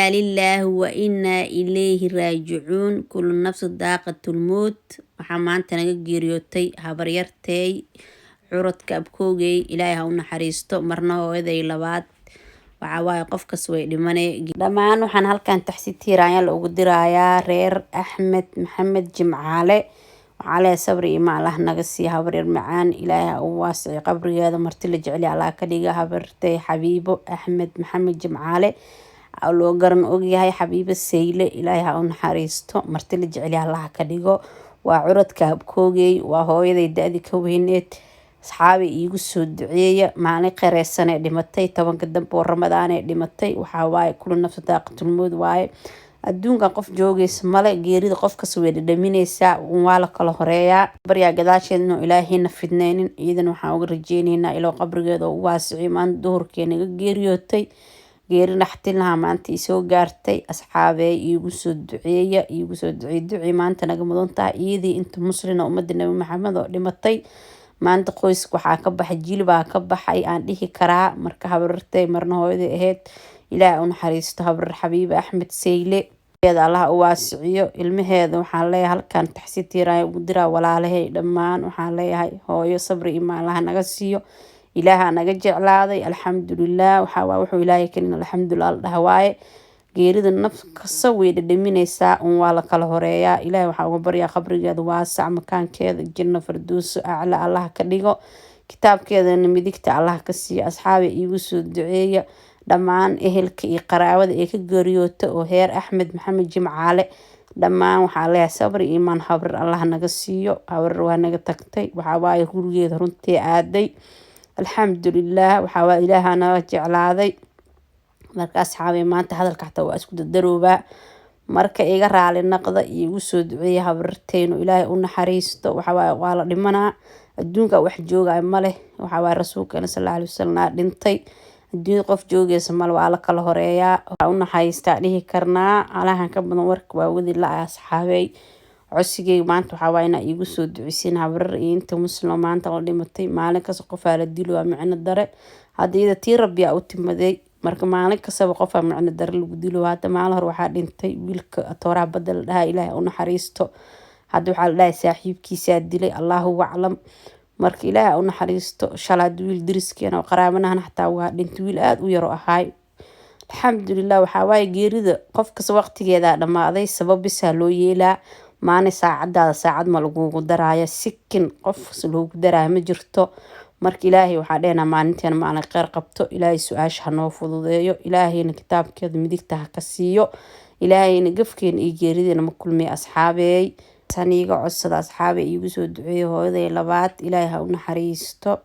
إنا لله وإنا إليه راجعون كل نفس ذائقة الموت waxaa maanta naga geeriyootay habaryartay curadka abkoogay ilaahay ha u naxariisto marna hooyaday labaad waxa waaye qofkas way dhimanay dhamaan waxaan halkan taxsiitiiraan ugu dirayaa reer Axmed Maxamed Jimcaale waxaa leh sabri iyo Allah naga sii habaryar macaan ilaahay ha u waasici qabrigeeda marti la jecel Allah ka dhiga habartay Xabiibo Axmed Maxamed Jimcaale loo garan ogyahay Xabiibo Seyle ilaahay ha u naxariisto marti la jecel Allah ka dhigo waa curadka abkoogay waa hooyaday daadi ka weyneed asxaabi iigu soo duceeya maalin qeereysan ee dhimatay 10 dambe oo Ramadaan ee dhimatay waxa waaye kullu nafs daaqatul mood waaye adduunka qof joogaysa male geerida qof ka soo dhaminaysa waa la kala horeeyaa barya gadaasheedna ilaahayna fidneenin iidan waxaan uga rajeynaynaa ilaa qabrigeeda uu waasici maan duhurkeena geeriyootay geeri naxtilna maanta isoo gaartay asxaabay iigu soo duceey maanta naga mudan tahay iyadii inta muslina ummadda nabi maxamed oo dhimatay maanta qoyska waxaa ka baxay jilbaa ka baxay aan dhihi karaa marka habartay marna hooyaday ahayd ilaahay u naxariisto habar Xabiibo Axmed Seyle iyada Allah u waasiciyo ilmaheeda waxaan leeyahay halkan taxsiitiiraan ugu diraa walaalahay dhamaan waxaan leeyahay hooyo sabri iyo Allah naga siiyo ilaaha naga jeclaaday alxamdulillah waxa waa wuxuu ilaahay keenay alxamdulillah dhahwaaye geerida nafs kasta way dhaminaysaa waa la kala horeeyaa ilaahay waxa uga baryaa qabrigeeda waasac makaankeeda janno firdaws a'la Allah ka dhigo kitaabkeedana midigta Allah ka siiyo asxaabi iigu soo duceeya dhamaan ehelka iyo qaraabada ee ka geeriyoota oo heer Axmed Maxamed Jimcaale dhamaan waxaa leeyahay sabri iimaan habar Allah naga siiyo habar waa naga tagtay waxa waaye gurigeeda runtii aaday alxamdulillah waxa waa ilaahana jeclaaday marka asxaabi maanta hadalka xataa waa isku dadarooba marka iga raali naqda iigu soo duceeya habarteeno ilaahay u naxariisto waxa waa la dhimanaa adduunka wax joogay male waxa waa rasuulka sallallahu alayhi wasallam dhintay adduun qof joogaysa mal waa la kala horeeyaa waxa u naxariista dhihi karnaa alahan ka badan warka waa wadi la asxaabay cosigay maanta waxa waa inaa iigu soo duceysin habar inta muslim maanta la dhimatay maalin kasta qof la dilo waa micno dare hadii tii rabbi u timaday marka maalin kasta qof micno dare lagu dilo hada maalin hore waxa dhintay wiilka tooraa badal dhaha ilaahay u naxariisto hada waxa la dhahay saaxiibkiisa dilay Allahu a'lam marka ilaahay u naxariisto shalaad wiil diriskeena qaraabanahan xataa waa dhintay wiil aad u yar ahay alxamdulillah waxa waaye geerida qof kasta waqtigeeda dhamaaday sababisa loo yeelaa maana saacad ma lagu daraayo sikin qof loogu daraayo ma jirto marka ilaahay waxa dheena maalintan maalin qeer qabto ilaahay su'aasha noo fududeeyo ilaahayna kitaabkeeda midigta ha ka siiyo ilaahayna gafkeen iyo geerideena ma kulmay asxaabay taniga codsada asxaabay iigu soo duceeyo hooyaday labaad ilaahay ha u naxariisto